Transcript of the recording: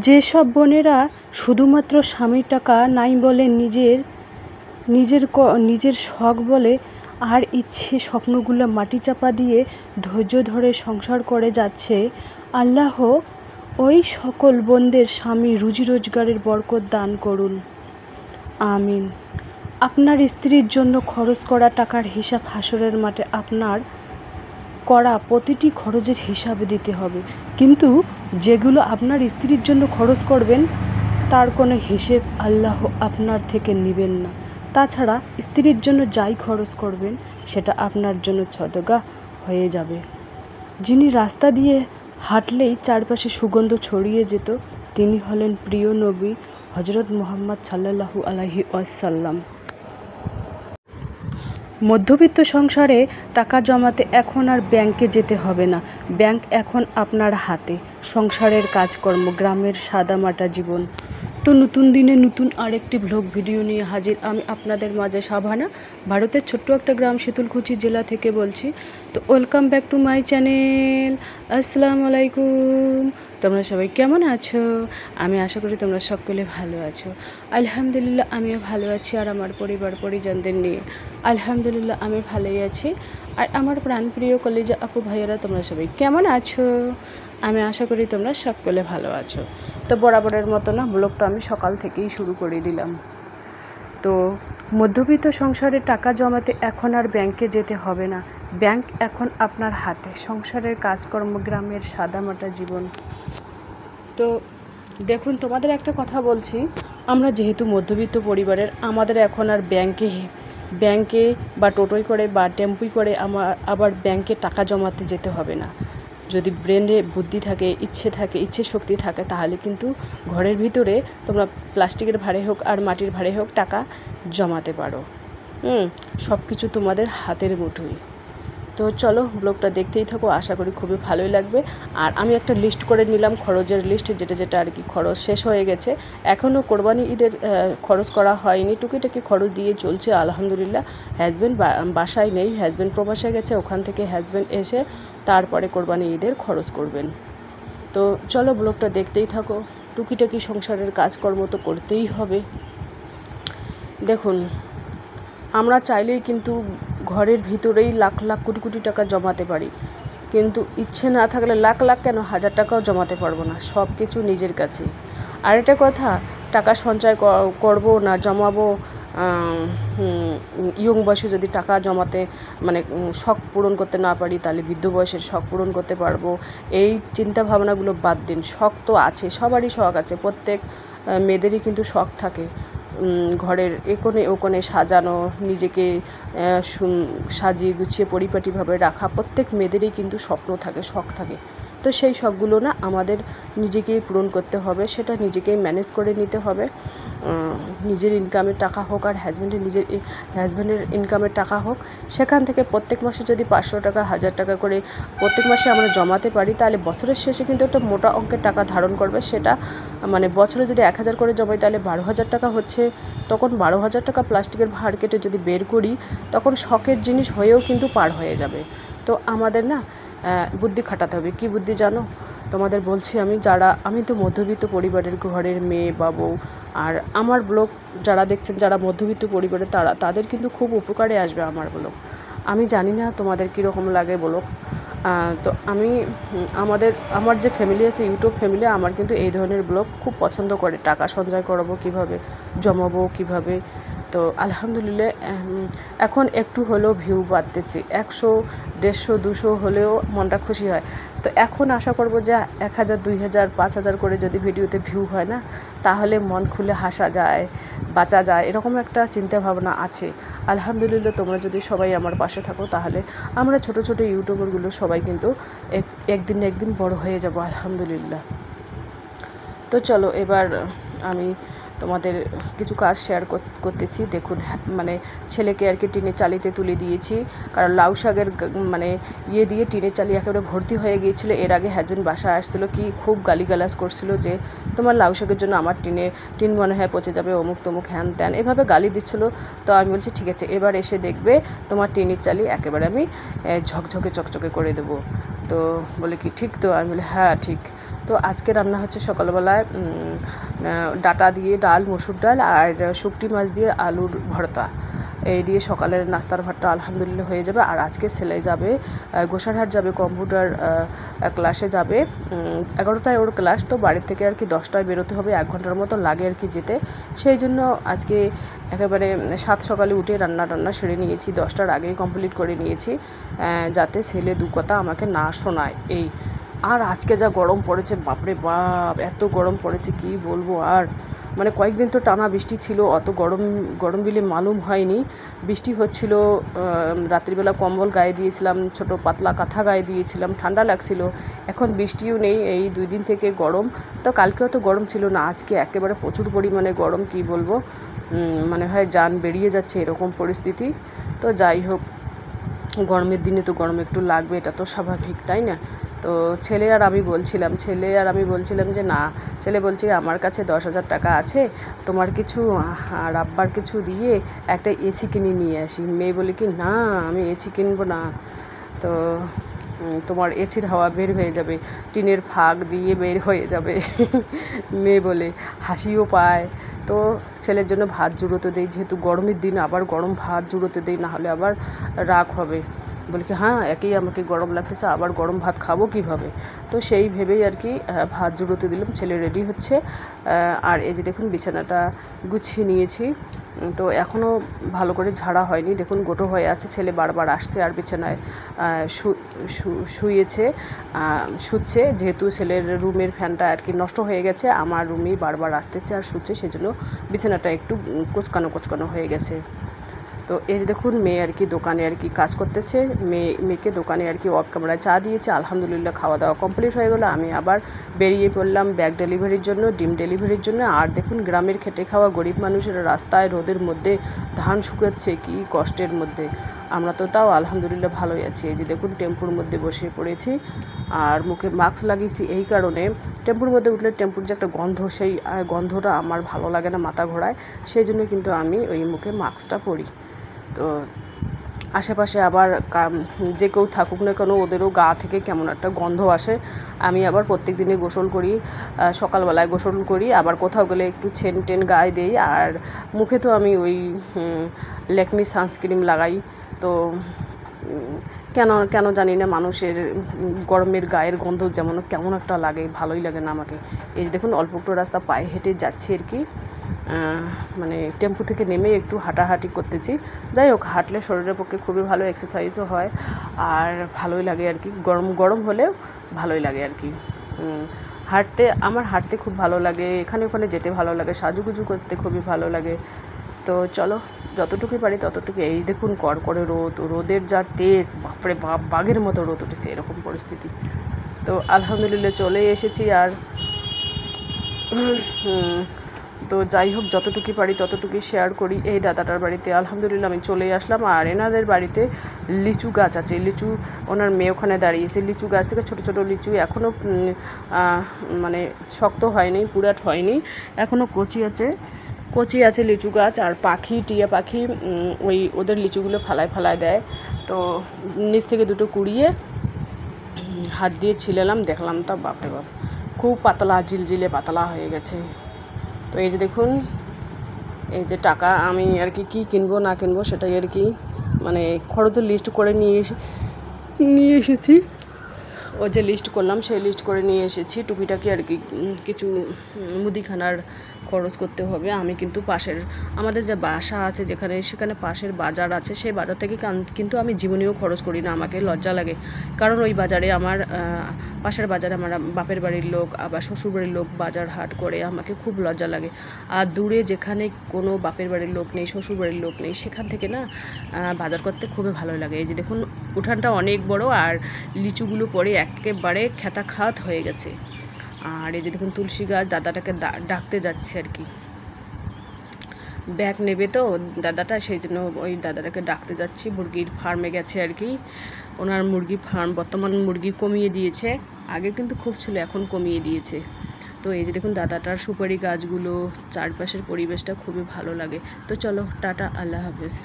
যেসব বোনেরা শুধুমাত্র স্বামীর টাকা নাই বলে নিজের শখ বলে আর ইচ্ছে স্বপ্নগুলো মাটি চাপা দিয়ে ধৈর্য ধরে সংসার করে যাচ্ছে, আল্লাহ ওই সকল বোনদের স্বামী রুজি রোজগারের বরকত দান করুন, আমিন। আপনার স্ত্রীর জন্য খরচ করা টাকার হিসাব হাসরের মাঠে আপনার করা প্রতিটি খরচের হিসাব দিতে হবে, কিন্তু যেগুলো আপনার স্ত্রীর জন্য খরচ করবেন তার কোনো হিসেব আল্লাহ আপনার থেকে নেবেন না। তাছাড়া স্ত্রীর জন্য যাই খরচ করবেন সেটা আপনার জন্য সদকা হয়ে যাবে। যিনি রাস্তা দিয়ে হাঁটলেই চারপাশে সুগন্ধ ছড়িয়ে যেত, তিনি হলেন প্রিয় নবী হজরত মুহাম্মদ সাল্লাল্লাহু আলাইহি ওয়াসাল্লাম। মধ্যবিত্ত সংসারে টাকা জমাতে এখন আর ব্যাংকে যেতে হবে না, ব্যাংক এখন আপনার হাতে। সংসারের কাজকর্ম, গ্রামের সাদামাটা জীবন। তো নতুন দিনে নতুন আরেকটি ব্লগ ভিডিও নিয়ে হাজির আমি আপনাদের মাঝে, সাভানা, ভারতের ছোট্ট একটা গ্রাম শীতলকুচি জেলা থেকে বলছি। তো welcome back to my channel. আসসালামু আলাইকুম। তোমরা সবাই কেমন আছো? আমি আশা করি তোমরা সকলে ভালো আছো। আলহামদুলিল্লাহ আমিও ভালো আছি, আর আমার পরিবার পরিজনদের নিয়ে আলহামদুলিল্লাহ আমি ভালোই আছি। আর আমার প্রাণপ্রিয় কলিজা আপু ভাইয়েরা তোমরা সবাই কেমন আছো? আমি আশা করি তোমরা সকলে ভালো আছো। তো বরাবরের মতো না, ব্লগটা আমি সকাল থেকেই শুরু করে দিলাম। তো মধ্যবিত্ত সংসারে টাকা জমাতে এখন আর ব্যাংকে যেতে হবে না, ব্যাংক এখন আপনার হাতে। সংসারের কাজকর্ম, গ্রামের সাদামাটা জীবন। তো দেখুন, তোমাদের একটা কথা বলছি, আমরা যেহেতু মধ্যবিত্ত পরিবারের, আমাদের এখন আর ব্যাংকে বা টোটোয় করে বা টেম্পুই করে আবার ব্যাংকে টাকা জমাতে যেতে হবে না। যদি ব্রেনে বুদ্ধি থাকে, ইচ্ছে শক্তি থাকে, তাহলে কিন্তু ঘরের ভিতরে তোমরা প্লাস্টিকের ভাঁড়ে হোক আর মাটির ভাঁড়ে হোক টাকা জমাতে পারো। সব কিছু তোমাদের হাতের মুঠোয়। তো চলো ব্লগটা দেখতেই থাকো, আশা করি খুবই ভালোই লাগবে। আর আমি একটা লিস্ট করে নিলাম, খরচের লিস্ট, যেটা আর কি খরচ শেষ হয়ে গেছে। এখনও কোরবানি ঈদের খরচ করা হয়নি, টুকিটাকি খরচ দিয়ে চলছে আলহামদুলিল্লাহ। হাজব্যান্ড বাসায় নেই, হাজব্যান্ড প্রবাসে গেছে, ওখান থেকে হাজব্যান্ড এসে তারপরে কোরবানি ঈদের খরচ করবেন। তো চলো ব্লগটা দেখতেই থাকো। টুকিটাকি সংসারের কাজকর্ম তো করতেই হবে। দেখুন, আমরা চাইলেই কিন্তু ঘরের ভিতরেই লাখ লাখ কোটি কোটি টাকা জমাতে পারি, কিন্তু ইচ্ছে না থাকলে লাখ লাখ কেন, 1000 টাকাও জমাতে পারবো না। সব কিছু নিজের কাছে। আর একটা কথা, টাকা সঞ্চয় করব না জমাবো, ইয়ং বয়সে যদি টাকা জমাতে শখ পূরণ করতে না পারি, তাহলে বৃদ্ধ বয়সের শখ পূরণ করতে পারবো, এই চিন্তা ভাবনাগুলো বাদ দিন। শখ তো আছে, সবারই শখ আছে, প্রত্যেক মেয়েদেরই কিন্তু শখ থাকে। ঘরের এ কোণে সাজানো, নিজেকে সাজিয়ে গুছিয়ে পরিপাটিভাবে রাখা, প্রত্যেক মেয়েদেরই কিন্তু স্বপ্ন থাকে, শখ থাকে। তো সেই শখগুলো না আমাদের নিজেকেই পূরণ করতে হবে, সেটা নিজেকেই ম্যানেজ করে নিতে হবে। নিজের ইনকামের টাকা হোক আর হাজব্যান্ডের ইনকামের টাকা হোক, সেখান থেকে প্রত্যেক মাসে যদি 500 টাকা 1000 টাকা করে প্রত্যেক মাসে আমরা জমাতে পারি, তাহলে বছরের শেষে কিন্তু একটা মোটা অঙ্কের টাকা ধারণ করবে। সেটা বছরে যদি 1000 করে জমাই, তাহলে 12,000 টাকা হচ্ছে। তখন 12,000 টাকা প্লাস্টিকের ভাঁড় কেটে যদি বের করি, তখন শখের জিনিস হয়েও কিন্তু পার হয়ে যাবে। তো আমাদের না বুদ্ধি খাটাতে হবে। কি বুদ্ধি জানো? তোমাদের বলছি আমি তো মধ্যবিত্ত পরিবারের ঘরের মেয়ে বা বউ। আর আমার ব্লগ যারা দেখছেন, যারা মধ্যবিত্ত পরিবারের, তাদের কিন্তু খুব উপকারে আসবে আমার ব্লগ। আমি জানি না তোমাদের কীরকম লাগে ব্লগ। তো আমার যে ফ্যামিলি আছে, ইউটিউব ফ্যামিলি, আমার কিন্তু এই ধরনের ব্লগ খুব পছন্দ করে। টাকা সঞ্চয় করবো কীভাবে, জমাবো কীভাবে। তো আলহামদুলিল্লাহ এখন একটু হলেও ভিউ বাড়তেছে, 100, 150, 200 হলেও মনটা খুশি হয়। তো এখন আশা করবো যে 1000, 2000, 5000 করে যদি ভিডিওতে ভিউ হয় না, তাহলে মন খুলে হাসা যায়, বাঁচা যায়, এরকম একটা চিন্তা ভাবনা আছে। আলহামদুলিল্লাহ তোমরা যদি সবাই আমার পাশে থাকো, তাহলে আমরা ছোট ছোট ইউটিউবারগুলো সবাই কিন্তু একদিন না একদিন বড় হয়ে যাব আলহামদুলিল্লাহ। তো চলো এবার আমি তোমাদের কিছু কাজ শেয়ার করতেছি। দেখুন, ছেলেকে আর কি টিনের চালিতে তুলে দিয়েছি, কারণ লাউ শাকের দিয়ে টিনের চালি একেবারে ভর্তি হয়ে গিয়েছিলো। এর আগে হাজব্যান্ড বাসায় আসছিলো, কি খুব গালিগালাজ করছিল যে তোমার লাউ শাকের জন্য আমার টিন মনে হয় পচে যাবে, অমুক তমুক হ্যান ত্যান, এভাবে গালি দিচ্ছিলো। তো আমি বলছি ঠিক আছে, এবার এসে দেখবে তোমার টিনের চালি একেবারে আমি ঝকঝকে চকচকে করে দেবো। তো বলে কি ঠিক তো? আমি বলি হ্যাঁ ঠিক। তো আজকে রান্না হচ্ছে সকালবেলায় ডাটা দিয়ে ডাল, মসুর ডাল আর শুকটি মাছ দিয়ে আলুর ভর্তা, এই দিয়ে সকালের নাস্তার ভাতটা আলহামদুলিল্লাহ হয়ে যাবে। আর আজকে ছেলে যাবে গোসারহাট যাবে, কম্পিউটার ক্লাসে যাবে। 11টায় ওর ক্লাস, তো বাড়ির থেকে আর কি 10টায় বেরোতে হবে, 1 ঘন্টার মতো লাগে আর কি যেতে। সেই জন্য আজকে একেবারে সাত সকালে উঠে রান্না সেরে নিয়েছি, 10টার আগেই কমপ্লিট করে নিয়েছি, যাতে ছেলে দু কথা আমাকে না শোনায় এই। আর আজকে যা গরম পড়েছে, বাপরে বাপ, এত গরম পড়েছে কি বলবো। আর মানে কয়েকদিন তো টানা বৃষ্টি ছিল, অত গরম বিলে মালুম হয়নি। বৃষ্টি হচ্ছিল, রাত্রিবেলা কম্বল গায়ে দিয়েছিলাম, ছোট পাতলা কাঁথা গায়ে দিয়েছিলাম, ঠান্ডা লাগছিল। এখন বৃষ্টিও নেই, এই 2 দিন থেকে গরম। তো কালকেও তো গরম ছিল না, আজকে একেবারে প্রচুর পরিমাণে গরম, কি বলবো, মানে হয় জান বেরিয়ে যাচ্ছে এরকম পরিস্থিতি। তো যাই হোক, গরমের দিনে তো গরম একটু লাগবে, এটা তো স্বাভাবিক, তাই না? তো ছেলে আর আমি বলছিলাম যে না, ছেলে বলছে আমার কাছে 10,000 টাকা আছে, তোমার কিছু আর আব্বার কিছু দিয়ে একটা এসি কিনে নিয়ে আসি। মেয়ে বলে কি না, আমি এসি কিনবো না, তো তোমার এসির হাওয়া বের হয়ে যাবে, টিনের ফাঁক দিয়ে বের হয়ে যাবে। মেয়ে বলে, হাসিও পায়। তো ছেলের জন্য ভাত জুড়োতে দেই, যেহেতু গরমের দিন আবার গরম ভাত জুড়োতে দেই, নাহলে আবার রাগ হবে। বলি কি হ্যাঁ, একেই আমাকে গরম লাগতেছে, আবার গরম ভাত খাবো কীভাবে? তো সেই ভেবেই আর কি ভাত জুড়োতে দিলাম, ছেলে রেডি হচ্ছে। আর এই যে দেখুন বিছানাটা গুছিয়ে নিয়েছি, তো এখনও ভালো করে ঝাড়া হয়নি, দেখুন গোটো হয়ে আছে, ছেলে বারবার আসছে আর বিছানায় শুচ্ছে, যেহেতু ছেলের রুমের ফ্যানটা আর কি নষ্ট হয়ে গেছে, আমার রুমেই বারবার আসতেছে আর শুচ্ছে, সেজন্য বিছানাটা একটু কোচকানো হয়ে গেছে। তো এই যে দেখুন মেয়ে আর কি দোকানে আর কি কাজ করতেছে, মেয়েকে দোকানে আর কি অফ ক্যামেরায় চা দিয়েছে। আলহামদুলিল্লাহ খাওয়া দাওয়া কমপ্লিট হয়ে গেলো, আমি আবার বেরিয়ে পড়লাম ব্যাগ ডেলিভারির জন্য, ডিম ডেলিভারির জন্য। আর দেখুন গ্রামের খেটে খাওয়া গরিব মানুষেরা রাস্তায় রোদের মধ্যে ধান শুকাচ্ছে, কি কষ্টের মধ্যে। আমরা তো তাও আলহামদুলিল্লাহ ভালোই আছি। এই যে দেখুন টেম্পুর মধ্যে বসে পড়েছি, আর মুখে মাস্ক লাগিয়েছি এই কারণে, টেম্পুর মধ্যে উঠলে টেম্পুর যে একটা গন্ধ, সেই গন্ধটা আমার ভালো লাগে না, মাথা ঘোরায়, সেই জন্য কিন্তু আমি ওই মুখে মাস্কটা পরি। তো আশেপাশে আবার যে কেউ থাকুক না কেন, ওদেরও গা থেকে কেমন একটা গন্ধ আসে। আমি আবার প্রত্যেক দিনে গোসল করি, সকালবেলায় গোসল করি, আবার কোথাও গেলে একটু ছেন গায়ে দিই। আর মুখে তো আমি ওই ল্যাকমি সানস্ক্রিন লাগাই। তো কেন জানি না, মানুষের গরমের গায়ের গন্ধ যেমন কেমন একটা লাগে, ভালোই লাগে না আমাকে। এই যে দেখুন অল্প একটু রাস্তা পায়ে হেঁটে যাচ্ছি আর কি, মানে টেম্পু থেকে নেমে একটু হাঁটাহাঁটি করতেছি। যাই হোক, হাঁটলে শরীরের পক্ষে খুবই ভালো, এক্সারসাইজও হয়, আর ভালোই লাগে আর কি, গরম হলেও ভালোই লাগে আর কি। আমার হাঁটতে খুব ভালো লাগে, এখানে ওখানে যেতে ভালো লাগে, সাজুগুজু করতে খুবই ভালো লাগে। তো চলো, যতটুকুই পারি ততটুকু। এই দেখুন কড়কড়ে রোদের যা তেজ, বাপরে বাপ, বাঘের মতো রোদ উঠেছে, এরকম পরিস্থিতি। তো আলহামদুলিল্লাহ চলে এসেছি। আর তো যাই হোক, যতটুকুই পারি ততটুকুই শেয়ার করি। এই দাদাটার বাড়িতে আলহামদুলিল্লাহ আমি চলে আসলাম, আর এনাদের বাড়িতে লিচু গাছ আছে, লিচু, ওনার মেয়ে ওখানে দাঁড়িয়েছে, লিচু গাছ থেকে ছোট ছোট লিচু এখনও মানে শক্ত হয়নি, পুরাট হয়নি, এখনও কচি আছে লিচু গাছ। আর টিয়া পাখি ওই ওদের লিচুগুলো ফালায় দেয়। তো নিচ থেকে দুটো কুড়িয়ে হাত দিয়ে ছিলেলাম, দেখলাম তা বাপরে বাপ, খুব পাতলা, জিলজিলে পাতলা হয়ে গেছে। তো এই যে দেখুন, এই যে টাকা, আমি আর কি কী কিনবো না কিনবো সেটাই আর কি মানে খরচের লিস্ট করে নিয়ে এসেছি। ও যে লিস্ট করলাম সেই লিস্ট করে নিয়ে এসেছি, টুকিটাকি আর কি কিছু মুদিখানার খরচ করতে হবে। আমি কিন্তু আমাদের যে বাসা আছে সেখানে পাশের বাজার আছে, সেই বাজার থেকে কিন্তু আমি জীবনেও খরচ করি না, আমাকে লজ্জা লাগে। কারণ ওই বাজারে পাশের বাজারে আমার বাপের বাড়ির লোক, আবার শ্বশুর বাড়ির লোক বাজার হাট করে, আমাকে খুব লজ্জা লাগে। আর দূরে যেখানে কোনো বাপের বাড়ির লোক নেই, শ্বশুর বাড়ির লোক নেই, সেখান থেকে না বাজার করতে খুবই ভালো লাগে। এই যে দেখুন উঠানটা অনেক বড়, আর লিচুগুলো পরে একেবারে খাত হয়ে গেছে। আর এই যে দেখুন তুলসী গাছ, দাদাটাকে ডাকতে যাচ্ছে আর কি, ব্যাগ নেবে তো দাদাটা, সেই জন্য ওই দাদাটাকে ডাকতে যাচ্ছি। মুরগির ফার্মে গেছে আর কি, ওনার মুরগি ফার্ম, বর্তমান মুরগি কমিয়ে দিয়েছে, আগে কিন্তু খুব ছিল, এখন কমিয়ে দিয়েছে। তো এই যে দেখুন দাদাটার সুপারি গাছগুলো, চারপাশের পরিবেশটা খুবই ভালো লাগে। তো চলো, টাটা, আল্লাহ হাফেজ।